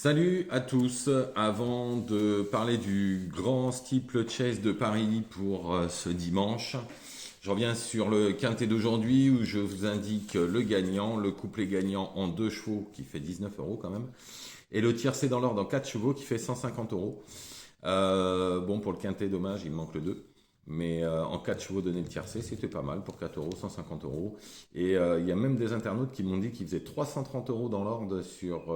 Salut à tous. Avant de parler du grand steeple chase de Paris pour ce dimanche, je reviens sur le quintet d'aujourd'hui où je vous indique le gagnant, le couplet gagnant en 2 chevaux qui fait 19 euros quand même, et le tiercé dans l'ordre en 4 chevaux qui fait 150 euros. Bon, pour le quintet, dommage, il me manque le 2. Mais en 4 chevaux donner le tiercé, c'était pas mal pour 4 euros, 150 euros. Et il y a même des internautes qui m'ont dit qu'ils faisaient 330 euros dans l'ordre sur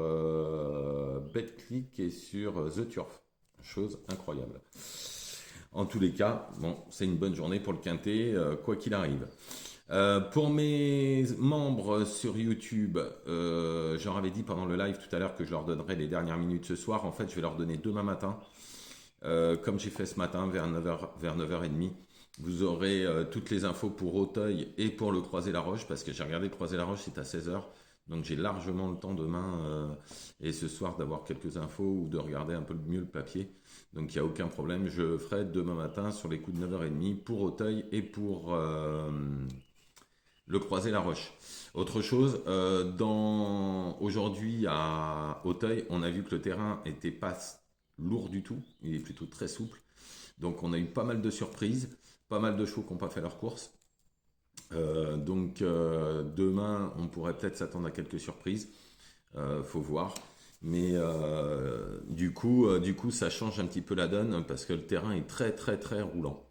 BetClick et sur The Turf. Chose incroyable. En tous les cas, bon, c'est une bonne journée pour le quintet, quoi qu'il arrive. Pour mes membres sur YouTube, j'en avais dit pendant le live tout à l'heure que je leur donnerais les dernières minutes ce soir. En fait, je vais leur donner demain matin. Comme j'ai fait ce matin vers 9h, vers 9h30, vous aurez toutes les infos pour Auteuil et pour le Croisé-la-Roche, parce que j'ai regardé le Croisé-la-Roche, c'est à 16h. Donc j'ai largement le temps demain et ce soir d'avoir quelques infos ou de regarder un peu mieux le papier. Donc il n'y a aucun problème, je ferai demain matin sur les coups de 9h30 pour Auteuil et pour le Croisé-la-Roche. Autre chose, aujourd'hui à Auteuil, on a vu que le terrain était pas lourd du tout, il est plutôt très souple. Donc on a eu pas mal de surprises, pas mal de chevaux qui n'ont pas fait leur course. Demain, on pourrait peut-être s'attendre à quelques surprises, faut voir. Mais du coup, ça change un petit peu la donne parce que le terrain est très très très roulant.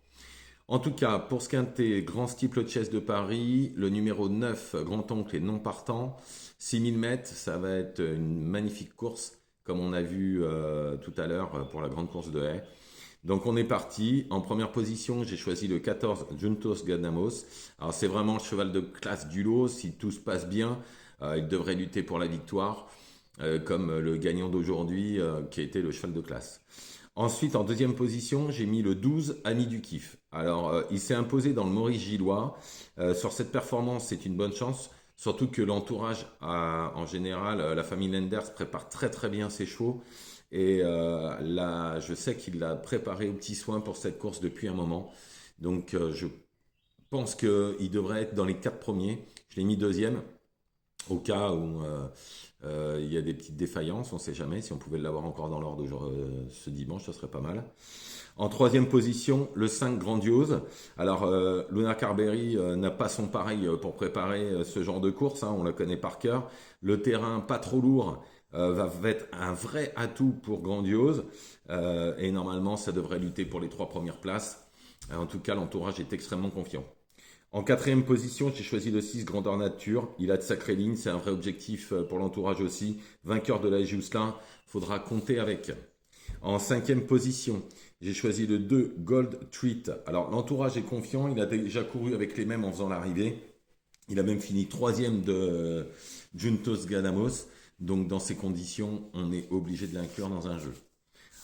En tout cas, pour ce quintet, grand steeple chase de Paris, le numéro 9, grand-oncle est non partant, 6000 mètres, ça va être une magnifique course, comme on a vu tout à l'heure pour la grande course de Haye. Donc on est parti. En première position, j'ai choisi le 14 Juntos Ganamos. Alors c'est vraiment le cheval de classe du lot. Si tout se passe bien, il devrait lutter pour la victoire, comme le gagnant d'aujourd'hui, qui a été le cheval de classe. Ensuite, en deuxième position, j'ai mis le 12 Ami du Kiff. Alors, il s'est imposé dans le Maurice Gillois. Sur cette performance, c'est une bonne chance. Surtout que l'entourage, en général, la famille Lenders prépare très très bien ses chevaux. Et là, je sais qu'il l'a préparé au petit soin pour cette course depuis un moment. Donc, je pense qu'il devrait être dans les 4 premiers. Je l'ai mis deuxième au cas où il y a des petites défaillances, on ne sait jamais. Si on pouvait l'avoir encore dans l'ordre ce dimanche, ça serait pas mal. En troisième position, le 5 Grandiose. Alors, Luna Carberry n'a pas son pareil pour préparer ce genre de course, hein, on la connaît par cœur. Le terrain pas trop lourd va être un vrai atout pour Grandiose. Et normalement, ça devrait lutter pour les 3 premières places. En tout cas, l'entourage est extrêmement confiant. En quatrième position, j'ai choisi le 6 Grandeur Nature. Il a de sacrées lignes, c'est un vrai objectif pour l'entourage aussi. Vainqueur de la Jousselin, faudra compter avec. En cinquième position, j'ai choisi le 2 Gold Treat. Alors l'entourage est confiant, il a déjà couru avec les mêmes en faisant l'arrivée. Il a même fini troisième de Juntos Ganamos. Donc dans ces conditions, on est obligé de l'inclure dans un jeu.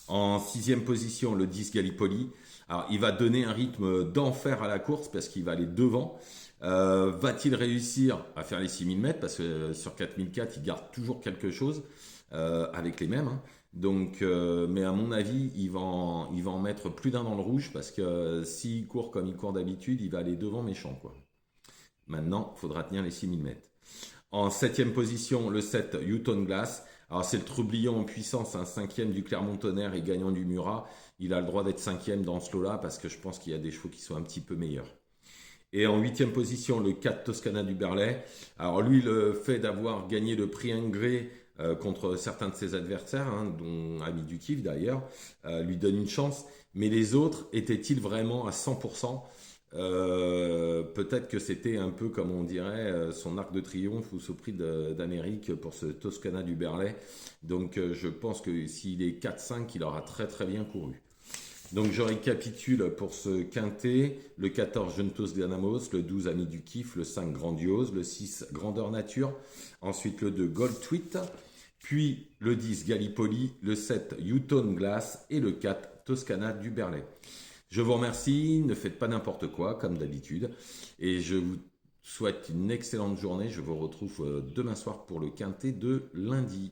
En sixième position, le 10 Gallipoli. Alors, il va donner un rythme d'enfer à la course parce qu'il va aller devant. Va-t-il réussir à faire les 6000 mètres? Parce que sur 4004, il garde toujours quelque chose avec les mêmes, hein. Donc, mais à mon avis, il va en mettre plus d'un dans le rouge parce que s'il court comme il court d'habitude, il va aller devant méchant, quoi. Maintenant, il faudra tenir les 6000 mètres. En septième position, le 7 Houghton Glass. Alors c'est le Troublion en puissance, un cinquième du Clermont-Tonnerre et gagnant du Murat. Il a le droit d'être cinquième dans ce lot-là parce que je pense qu'il y a des chevaux qui sont un petit peu meilleurs. Et en huitième position, le 4 Toscana du Berlay. Alors lui, le fait d'avoir gagné le prix Ingré contre certains de ses adversaires, hein, dont Ami du Kiff d'ailleurs, lui donne une chance. Mais les autres, étaient-ils vraiment à 100%? Peut-être que c'était un peu comme on dirait son arc de triomphe ou ce prix d'Amérique pour ce Toscana du Berlay. Donc je pense que s'il est 4-5, il aura très très bien couru. Donc je récapitule pour ce quintet: le 14 Juntos Ganamos, le 12 Ami du Kiff, le 5 Grandiose, le 6 Grandeur Nature, ensuite le 2 Gold Tweet, puis le 10 Gallipoli, le 7 Houghton Glass et le 4 Toscana du Berlay. Je vous remercie, ne faites pas n'importe quoi comme d'habitude et je vous souhaite une excellente journée. Je vous retrouve demain soir pour le quintet de lundi.